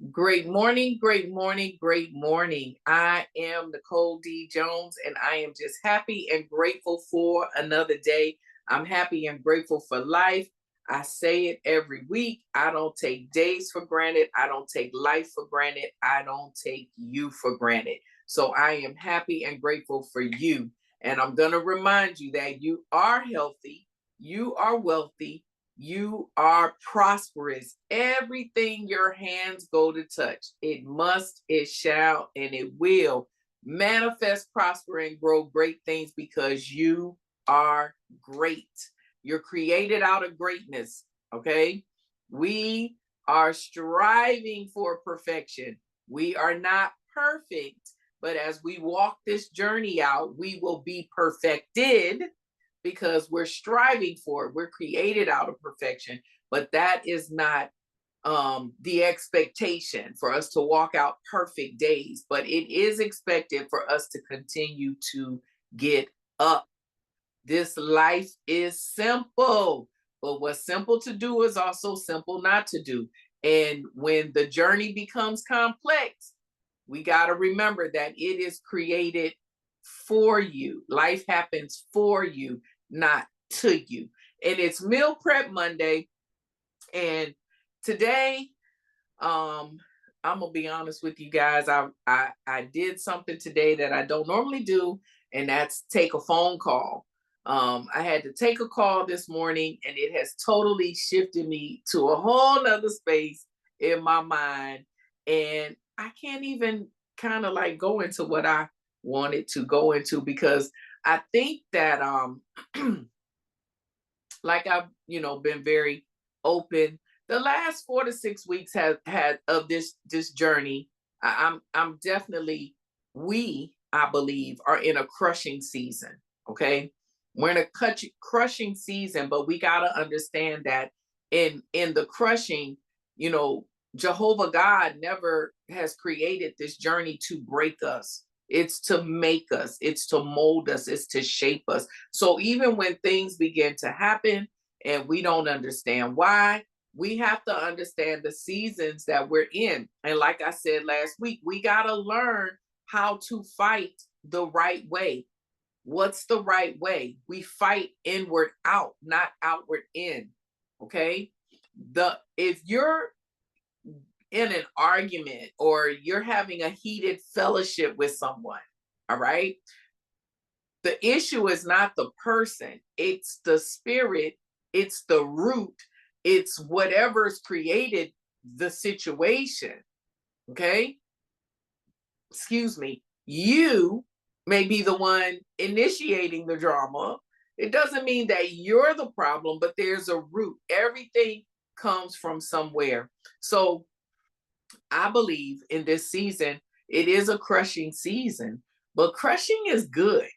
Great morning, great morning, great morning. I am Nicole D. Jones, and I am just happy and grateful for another day. I'm happy and grateful for life. I say it every week. I don't take days for granted. I don't take life for granted. I don't take you for granted. So I am happy and grateful for you. And I'm going to remind you that you are healthy, you are wealthy, you are prosperous. Everything your hands go to touch, it must, it shall, and it will manifest, prosper, and grow great things because you are great. You're created out of greatness. Okay. We are striving for perfection. We are not perfect, but as we walk this journey out, we will be perfected because we're striving for it. We're created out of perfection, but that is not the expectation for us to walk out perfect days, but it is expected for us to continue to get up. This life is simple, but what's simple to do is also simple not to do. And when the journey becomes complex, we got to remember that it is created for you. Life happens for you, not to you. And it's Meal Prep Monday. And today, I'm gonna be honest with you guys. I did something today that I don't normally do, and that's take a phone call. I had to take a call this morning, and it has totally shifted me to a whole nother space in my mind. And I can't even kind of like go into what I wanted to go into because I think that like I've been very open. The last 4 to 6 weeks have had of this journey. I'm definitely, we, I believe, are in a crushing season. Okay, we're in a crushing season, but we gotta understand that in the crushing, you know, Jehovah God never has created this journey to break us. It's to make us, it's to mold us, it's to shape us. So even when things begin to happen and we don't understand why, we have to understand the seasons that we're in. And like I said last week, we got to learn how to fight the right way. What's the right way? We fight inward out, not outward in. Okay? The if you're in an argument or you're having a heated fellowship with someone, all right? The issue is not the person, it's the spirit, it's the root, it's whatever's created the situation. Okay. Excuse me. You may be the one initiating the drama. It doesn't mean that you're the problem, but there's a root. Everything comes from somewhere. So I believe in this season, it is a crushing season, but crushing is good.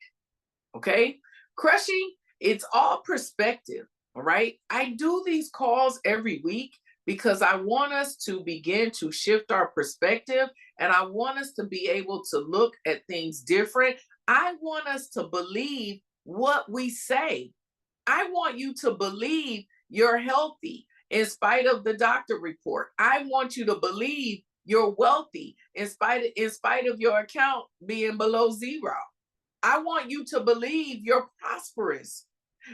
Okay. Crushing, it's all perspective. All right. I do these calls every week because I want us to begin to shift our perspective and I want us to be able to look at things different. I want us to believe what we say. I want you to believe you're healthy in spite of the doctor report. I want you to believe you're wealthy in spite of your account being below zero. I want you to believe you're prosperous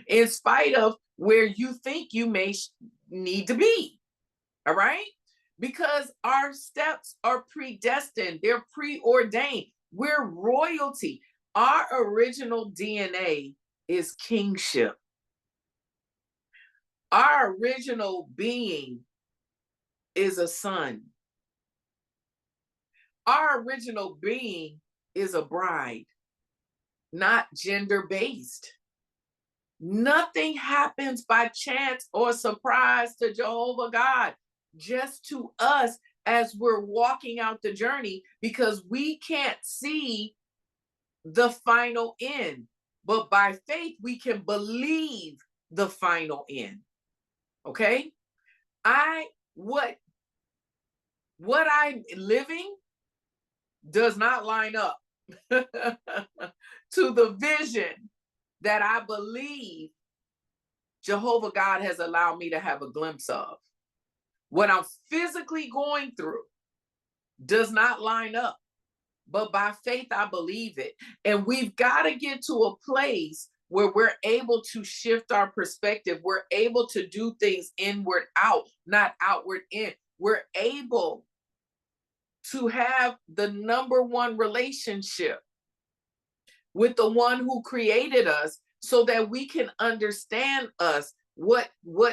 in spite of where you think you may need to be. All right? Because our steps are predestined, they're preordained. We're royalty. Our original DNA is kingship. Our original being is a son. Our original being is a bride, not gender based. Nothing happens by chance or surprise to Jehovah God, just to us as we're walking out the journey because we can't see the final end. But by faith, we can believe the final end. Okay? I what I'm living does not line up to the vision that I believe Jehovah God has allowed me to have a glimpse of. What I'm physically going through, does not line up. But by faith, I believe it. And we've got to get to a place where we're able to shift our perspective. We're able to do things inward out, not outward in. We're able to have the number one relationship with the one who created us so that we can understand us, what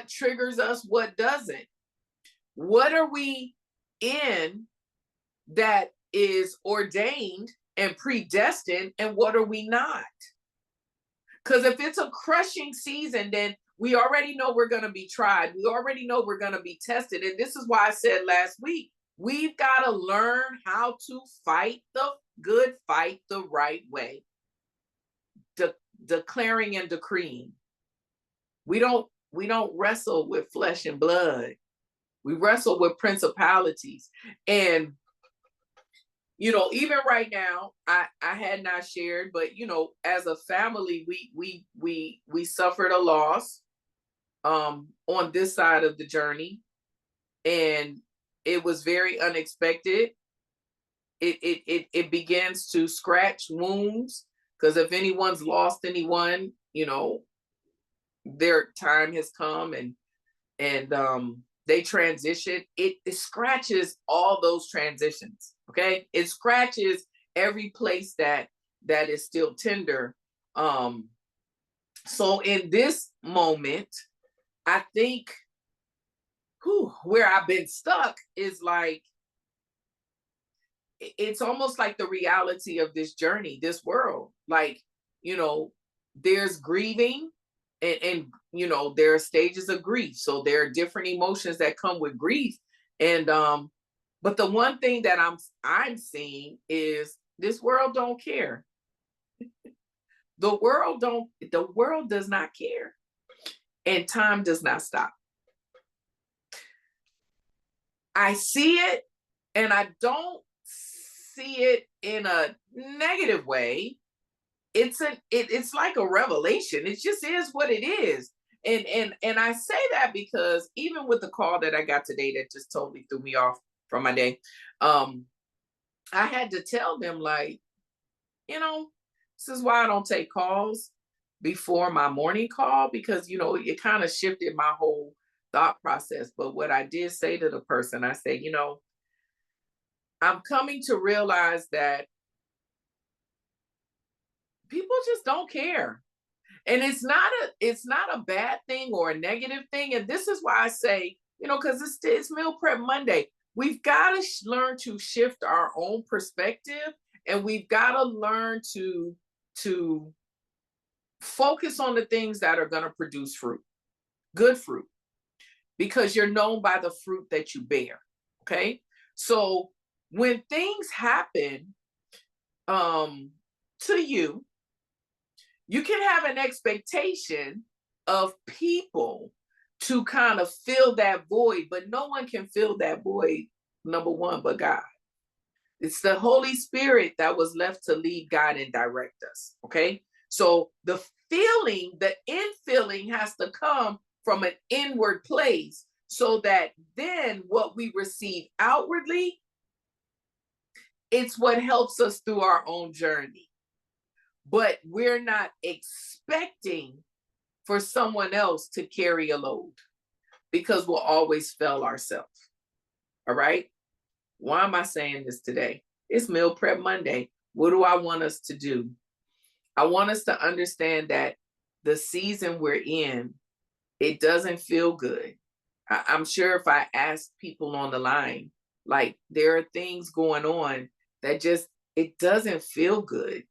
triggers us, what doesn't. What are we in that is ordained and predestined, and what are we not? Because if it's a crushing season, then we already know we're going to be tried. We already know we're going to be tested. And this is why I said last week, we've got to learn how to fight the good fight the right way. Declaring and decreeing. We don't wrestle with flesh and blood. We wrestle with principalities. And even right now, I had not shared, but as a family, we suffered a loss on this side of the journey, and it was very unexpected. It begins to scratch wounds, because if anyone's lost anyone, their time has come, and they transition. It scratches all those transitions. Okay, it scratches every place that is still tender. So in this moment, I think where I've been stuck is like, it's almost like the reality of this journey, this world. Like, there's grieving, and there are stages of grief. So there are different emotions that come with grief. And but the one thing that I'm seeing is this world don't care. The world does not care. And time does not stop. I see it, and I don't see it in a negative way. It's like a revelation. It just is what it is. And I say that because even with the call that I got today that just totally threw me off from my day, I had to tell them, like, this is why I don't take calls before my morning call, because it kind of shifted my whole thought process. But what I did say to the person, I said, I'm coming to realize that people just don't care. And it's not a bad thing or a negative thing. And this is why I say, because it's Meal Prep Monday. We've got to learn to shift our own perspective, and we've got to learn to focus on the things that are going to produce fruit, good fruit, because you're known by the fruit that you bear. Okay. So when things happen to you, you can have an expectation of people to kind of fill that void, but no one can fill that void, number one, but God. It's the Holy Spirit that was left to lead, guide, and direct us. Okay. So the infilling has to come from an inward place, so that then what we receive outwardly, it's what helps us through our own journey. But we're not expecting for someone else to carry a load, because we'll always fail ourselves. All right. Why am I saying this today? It's Meal Prep Monday. What do I want us to do? I want us to understand that the season we're in, it doesn't feel good. I'm sure if I ask people on the line, like, there are things going on that it doesn't feel good.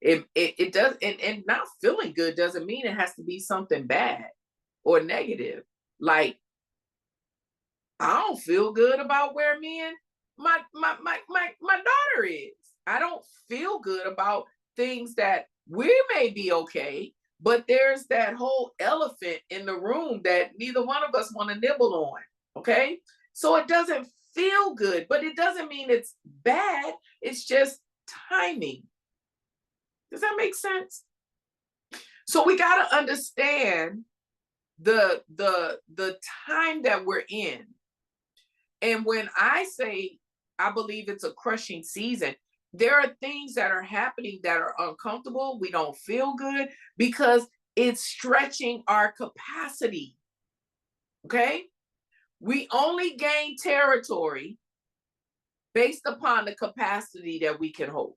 It does, and not feeling good doesn't mean it has to be something bad or negative. Like, I don't feel good about where me and my daughter is. I don't feel good about things that we may be okay, but there's that whole elephant in the room that neither one of us want to nibble on. Okay. So it doesn't feel good, but it doesn't mean it's bad. It's just timing. Does that make sense? So we got to understand the time that we're in. And when I say I believe it's a crushing season. There are things that are happening that are uncomfortable. We don't feel good because it's stretching our capacity. Okay. We only gain territory based upon the capacity that we can hold.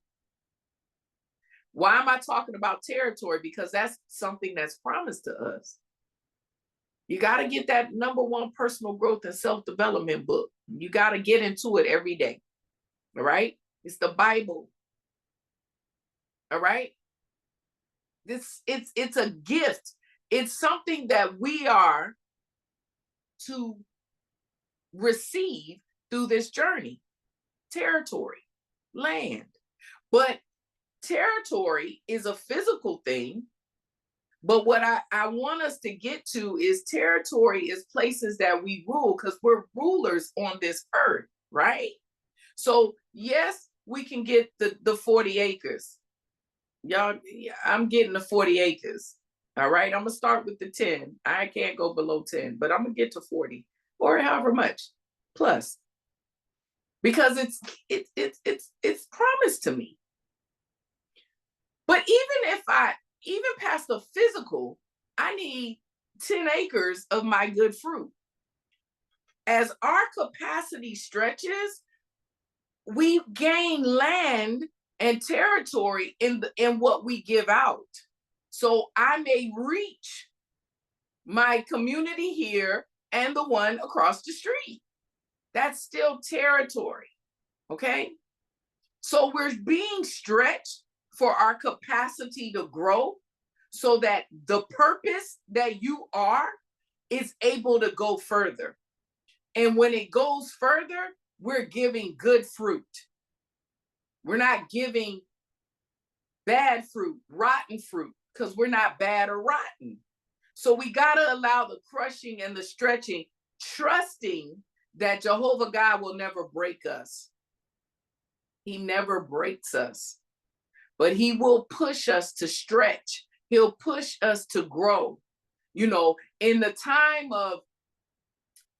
Why am I talking about territory? Because that's something that's promised to us. You got to get that #1 personal growth and self-development book. You got to get into it every day. All right. It's the Bible. All right. It's a gift. It's something that we are to receive through this journey. Territory, land. But territory is a physical thing. But what I want us to get to is territory is places that we rule because we're rulers on this earth, right? So yes, we can get the 40 acres. Y'all, I'm getting the 40 acres. All right. I'm gonna start with the 10. I can't go below 10, but I'm gonna get to 40 or however much plus. Because it's promised to me. But even past the physical, I need 10 acres of my good fruit. As our capacity stretches, we gain land and territory in what we give out. So I may reach my community here and the one across the street. That's still territory. Okay. So we're being stretched for our capacity to grow so that the purpose that you are is able to go further. And when it goes further, we're giving good fruit. We're not giving bad fruit, rotten fruit, because we're not bad or rotten. So we got to allow the crushing and the stretching, trusting that Jehovah God will never break us. He never breaks us, but he will push us to stretch. He'll push us to grow. You know, in the time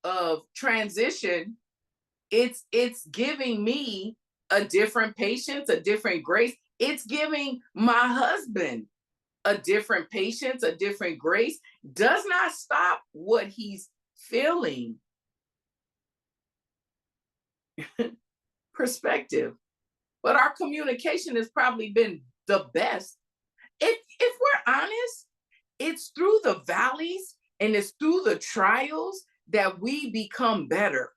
of transition, it's giving me a different patience, a different grace. It's giving my husband a different patience, a different grace. Does not stop what he's feeling. Perspective. But our communication has probably been the best. If we're honest, it's through the valleys and it's through the trials that we become better.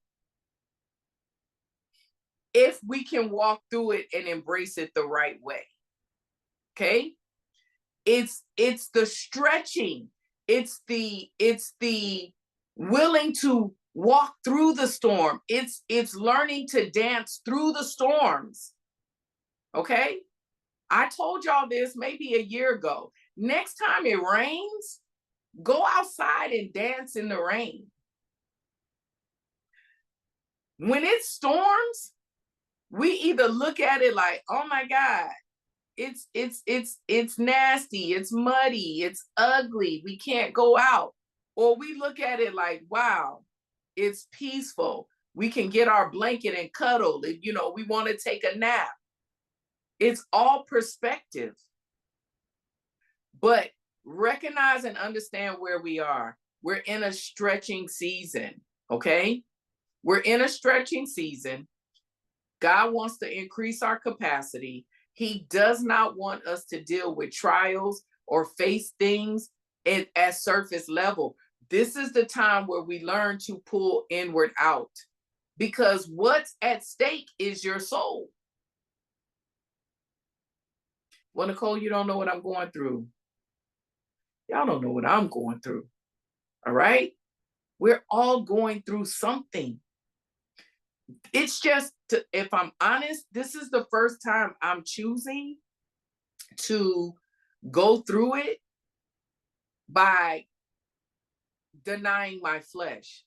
If we can walk through it and embrace it the right way. Okay? It's the stretching. It's the willing to walk through the storm. It's learning to dance through the storms. Okay? I told y'all this maybe a year ago. Next time it rains, go outside and dance in the rain. When it storms, we either look at it like, oh my God, it's nasty, it's muddy, it's ugly, we can't go out. Or we look at it like, wow, it's peaceful. We can get our blanket and cuddle if, you know, we want to take a nap. It's all perspective. But recognize and understand where we are. We're in a stretching season, okay? We're in a stretching season. God wants to increase our capacity. He does not want us to deal with trials or face things at surface level. This is the time where we learn to pull inward out, because what's at stake is your soul. Well, Nicole, you don't know what I'm going through. Y'all don't know what I'm going through. All right? We're all going through something. It's just, if I'm honest, this is the first time I'm choosing to go through it by denying my flesh.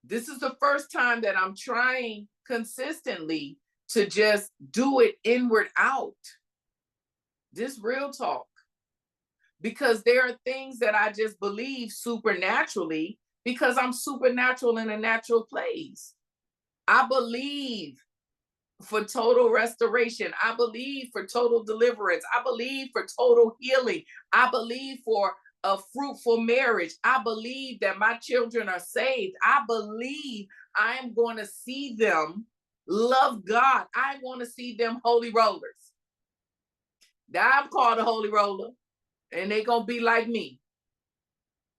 This is the first time that I'm trying consistently to just do it inward out. This real talk. Because there are things that I just believe supernaturally because I'm supernatural in a natural place. I believe for total restoration. I believe for total deliverance. I believe for total healing. I believe for a fruitful marriage. I believe that my children are saved. I believe I am going to see them love God. I want to see them holy rollers. Now I'm called a holy roller, and they're going to be like me.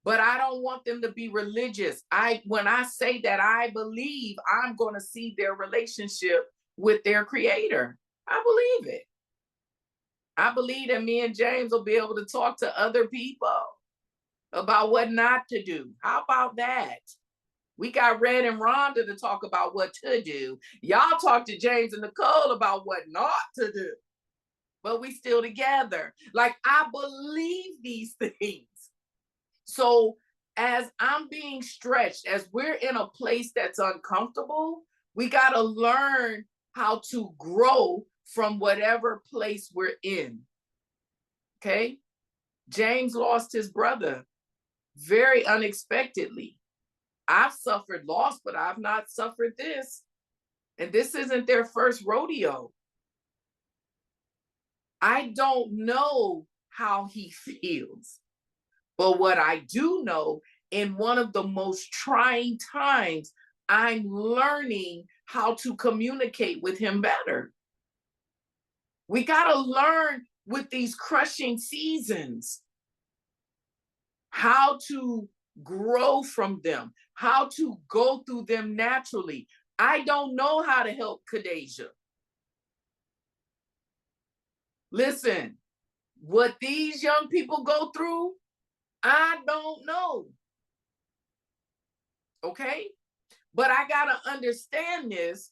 But I don't want them to be religious. When I say that, I believe I'm going to see their relationship with their creator. I believe it. I believe that me and James will be able to talk to other people about what not to do. How about that? We got Red and Rhonda to talk about what to do. Y'all talk to James and Nicole about what not to do. But we still together. Like, I believe these things. So as I'm being stretched, as we're in a place that's uncomfortable, we got to learn how to grow from whatever place we're in. Okay? James lost his brother very unexpectedly. I've suffered loss, but I've not suffered this. And this isn't their first rodeo. I don't know how he feels. But what I do know, in one of the most trying times, I'm learning how to communicate with him better. We got to learn with these crushing seasons how to grow from them, how to go through them naturally. I don't know how to help Khadijah. Listen, what these young people go through, I don't know. Okay? But I got to understand this,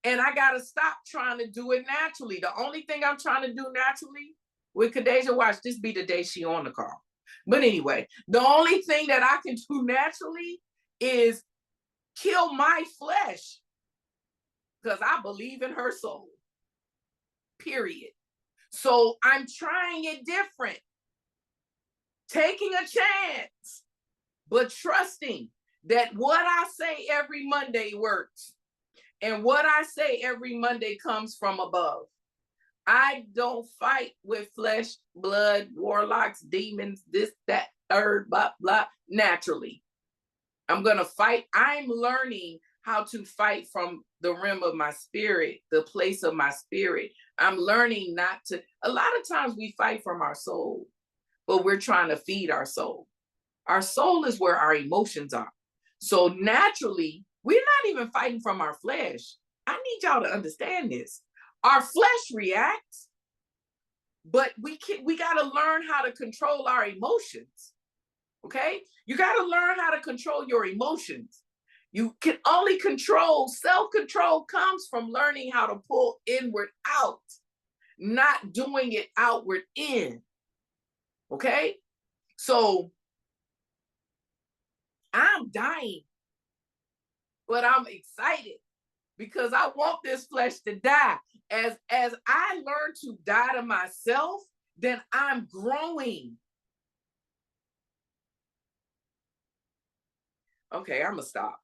and I got to stop trying to do it naturally. The only thing I'm trying to do naturally with Khadijah, watch, this be the day she on the call. But anyway, the only thing that I can do naturally is kill my flesh, because I believe in her soul. Period. So I'm trying it different. Taking a chance, but trusting that what I say every Monday works. And what I say every Monday comes from above. I don't fight with flesh, blood, warlocks, demons, this, that, third, blah, blah, naturally. I'm going to fight. I'm learning how to fight from the rim of my spirit, the place of my spirit. I'm learning not to. A lot of times we fight from our soul, but we're trying to feed our soul. Our soul is where our emotions are. So naturally, we're not even fighting from our flesh. I need y'all to understand this. Our flesh reacts, but we got to learn how to control our emotions. Okay? You got to learn how to control your emotions. You can only control, self-control comes from learning how to pull inward out, not doing it outward in. Okay? So I'm dying, but I'm excited because I want this flesh to die. As I learn to die to myself, then I'm growing. Okay, I'm gonna stop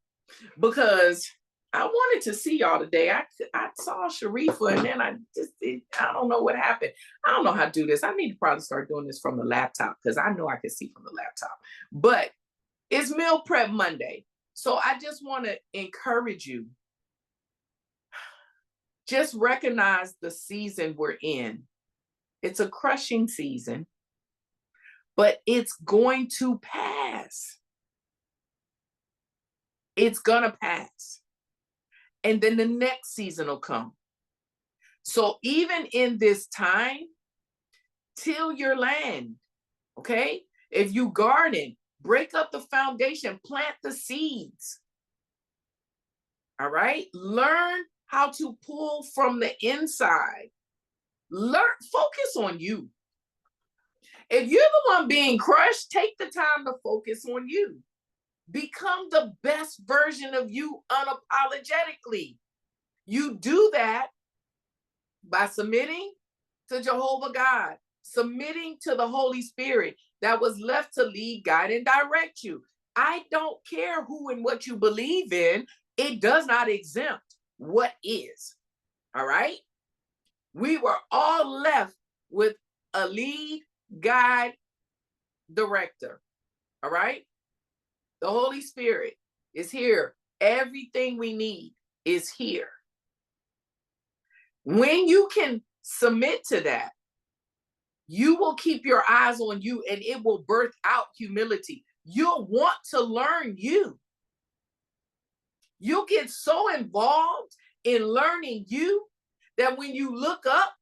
because I wanted to see y'all today. I saw Sharifa, and then I don't know what happened. I don't know how to do this. I need to probably start doing this from the laptop because I know I can see from the laptop. But it's Meal Prep Monday. So I just want to encourage you. Just recognize the season we're in. It's a crushing season, but it's going to pass. It's going to pass. And then the next season will come. So even in this time, till your land, okay? If you garden, break up the foundation, plant the seeds. All right? Learn how to pull from the inside. Focus on you. If you're the one being crushed, take the time to focus on you. Become the best version of you unapologetically. You do that by submitting to Jehovah God, submitting to the Holy Spirit that was left to lead, guide, and direct you. I don't care who and what you believe in. It does not exempt what is. All right. We were all left with a lead guide director. All right. The Holy Spirit is here. Everything we need is here. When you can submit to that, you will keep your eyes on you and it will birth out humility. You'll want to learn you. You'll get so involved in learning you that when you look up,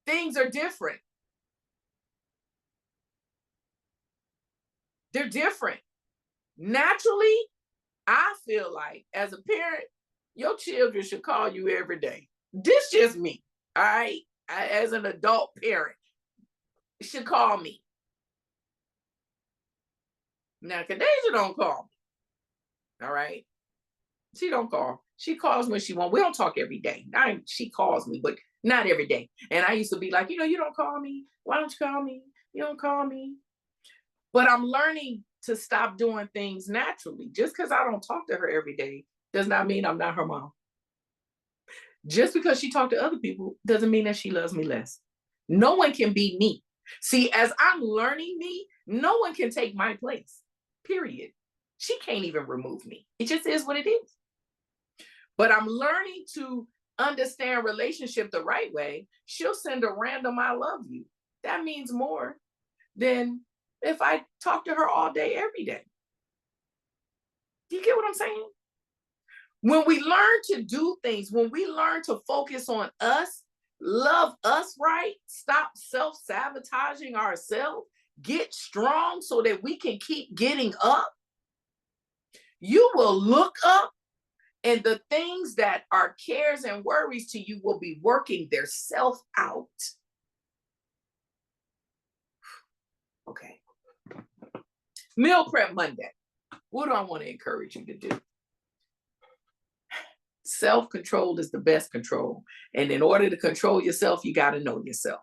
things are different. They're different. Naturally, I feel like as a parent, your children should call you every day. This just me, all right? As an adult parent, should call me. Now, Kadasia don't call me, all right? She don't call. She calls when she wants. We don't talk every day. She calls me, but not every day. And I used to be like, you don't call me. Why don't you call me? You don't call me. But I'm learning to stop doing things naturally. Just because I don't talk to her every day does not mean I'm not her mom. Just because she talked to other people doesn't mean that she loves me less. No one can be me. See, as I'm learning me, no one can take my place, period. She can't even remove me. It just is what it is. But I'm learning to understand relationship the right way. She'll send a random "I love you." That means more than if I talk to her all day, every day. Do you get what I'm saying? When we learn to do things, when we learn to focus on us, love us right, stop self-sabotaging ourselves, get strong so that we can keep getting up, you will look up and the things that are cares and worries to you will be working their self out. Okay. Meal Prep Monday. What do I want to encourage you to do? Self-control is the best control. And in order to control yourself, you got to know yourself.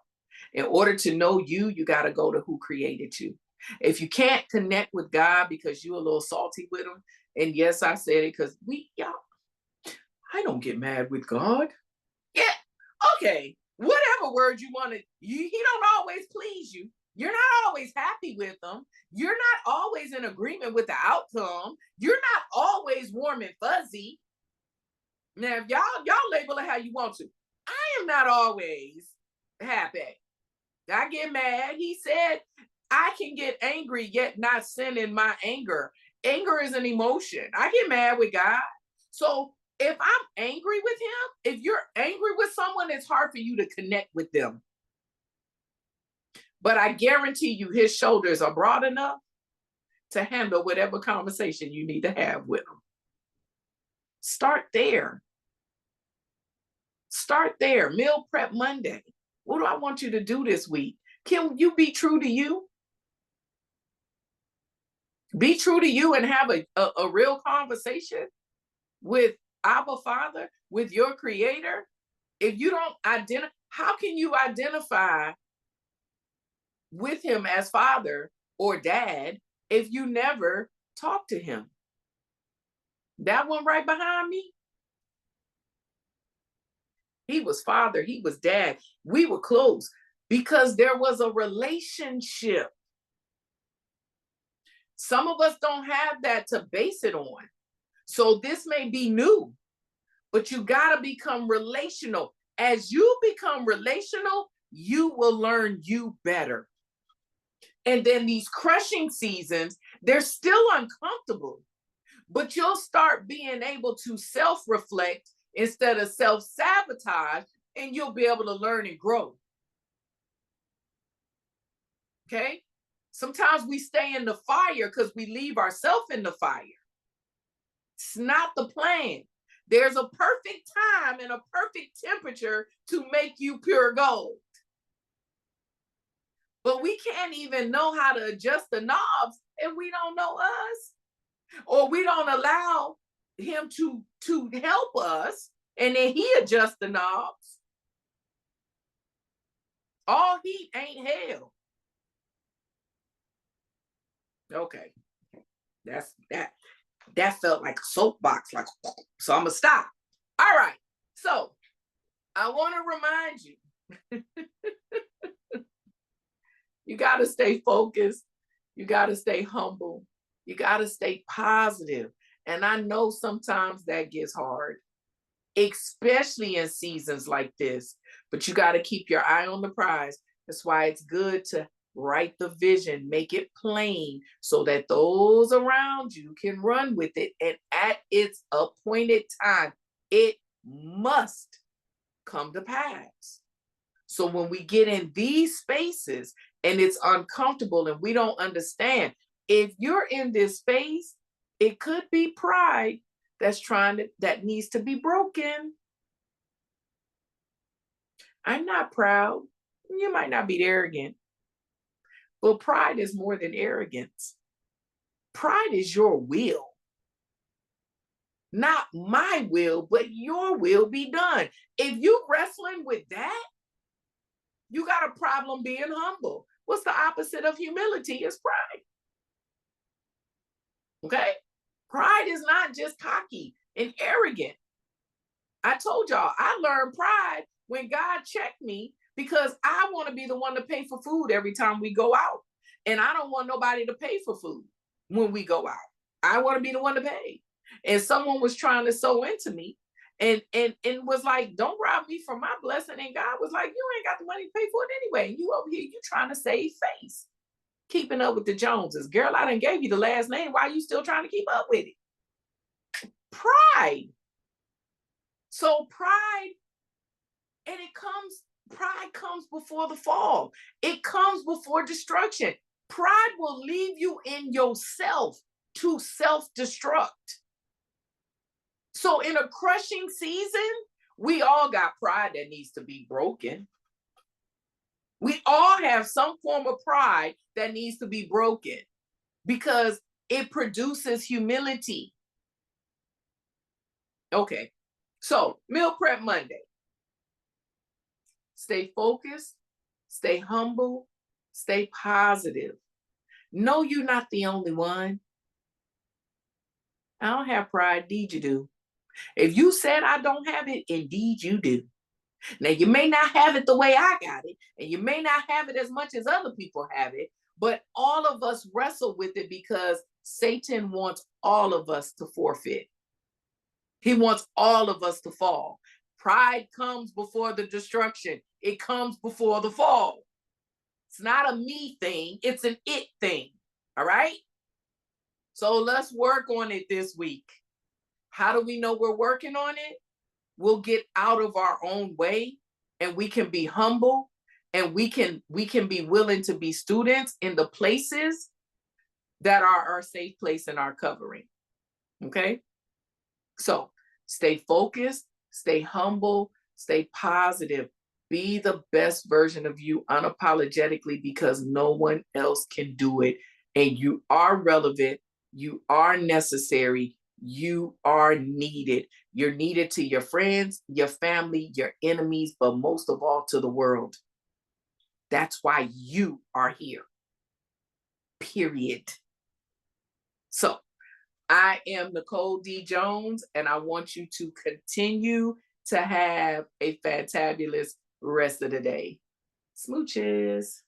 In order to know you, you got to go to who created you. If you can't connect with God because you're a little salty with him, and yes, I said it because I don't get mad with God. Yeah, okay. Whatever word you want to, he don't always please you. You're not always happy with him. You're not always in agreement with the outcome. You're not always warm and fuzzy. Now, if y'all label it how you want to. I am not always happy. I get mad. He said, I can get angry, yet not sin in my anger. Anger is an emotion. I get mad with God. So if I'm angry with him, if you're angry with someone, it's hard for you to connect with them. But I guarantee you his shoulders are broad enough to handle whatever conversation you need to have with him. Start there. Start there. Meal Prep Monday. What do I want you to do this week? Can you be true to you? Be true to you and have a real conversation with Abba Father, with your creator. If you don't identify, how can you identify with him as father or dad if you never talk to him? That one right behind me, he was father, he was dad. We were close because there was a relationship. Some of us don't have that to base it on. So this may be new, but you got to become relational. As you become relational, you will learn you better. And then these crushing seasons, they're still uncomfortable, but you'll start being able to self-reflect instead of self-sabotage, and you'll be able to learn and grow. Okay? Sometimes we stay in the fire because we leave ourselves in the fire. It's not the plan. There's a perfect time and a perfect temperature to make you pure gold. But we can't even know how to adjust the knobs if we don't know us. Or we don't allow him to help us, and then he adjusts the knobs. All heat ain't hell. Okay, that's that. That felt like a soapbox, like, so I'm gonna stop. All right. So I want to remind you, you got to stay focused. You got to stay humble. You got to stay positive. And I know sometimes that gets hard, especially in seasons like this. But you got to keep your eye on the prize. That's why it's good to write the vision, make it plain so that those around you can run with it. And at its appointed time, it must come to pass. So when we get in these spaces and it's uncomfortable and we don't understand, if you're in this space, it could be pride that needs to be broken. I'm not proud. You might not be arrogant, but pride is more than arrogance. Pride is your will. Not my will, but your will be done. If you're wrestling with that, you got a problem being humble. What's the opposite of humility? Is pride. Okay? Pride is not just cocky and arrogant. I told y'all, I learned pride when God checked me because I want to be the one to pay for food every time we go out. And I don't want nobody to pay for food when we go out. I want to be the one to pay. And someone was trying to sow into me and was like, don't rob me from my blessing. And God was like, you ain't got the money to pay for it anyway. And you over here, you trying to save face. Keeping up with the Joneses. Girl, I done gave you the last name. Why are you still trying to keep up with it? Pride. So pride, and pride comes before the fall. It comes before destruction. Pride will leave you in yourself to self-destruct. So in a crushing season, we all got pride that needs to be broken. We all have some form of pride that needs to be broken because it produces humility. Okay, so Meal Prep Monday. Stay focused, stay humble, stay positive. Know you're not the only one. I don't have pride, indeed you do. If you said I don't have it, indeed you do. Now, you may not have it the way I got it, and you may not have it as much as other people have it, but all of us wrestle with it because Satan wants all of us to forfeit. He wants all of us to fall. Pride comes before the destruction. It comes before the fall. It's not a me thing. It's an it thing. All right? So let's work on it this week. How do we know we're working on it? We'll get out of our own way and we can be humble and we can be willing to be students in the places that are our safe place and our covering. Okay? So stay focused, stay humble, stay positive. Be the best version of you unapologetically because no one else can do it. And you are relevant. You are necessary. You are needed. You're needed to your friends, your family, your enemies, but most of all to the world. That's why you are here. Period. So I am Nicole D. Jones, and I want you to continue to have a fantabulous rest of the day. Smooches.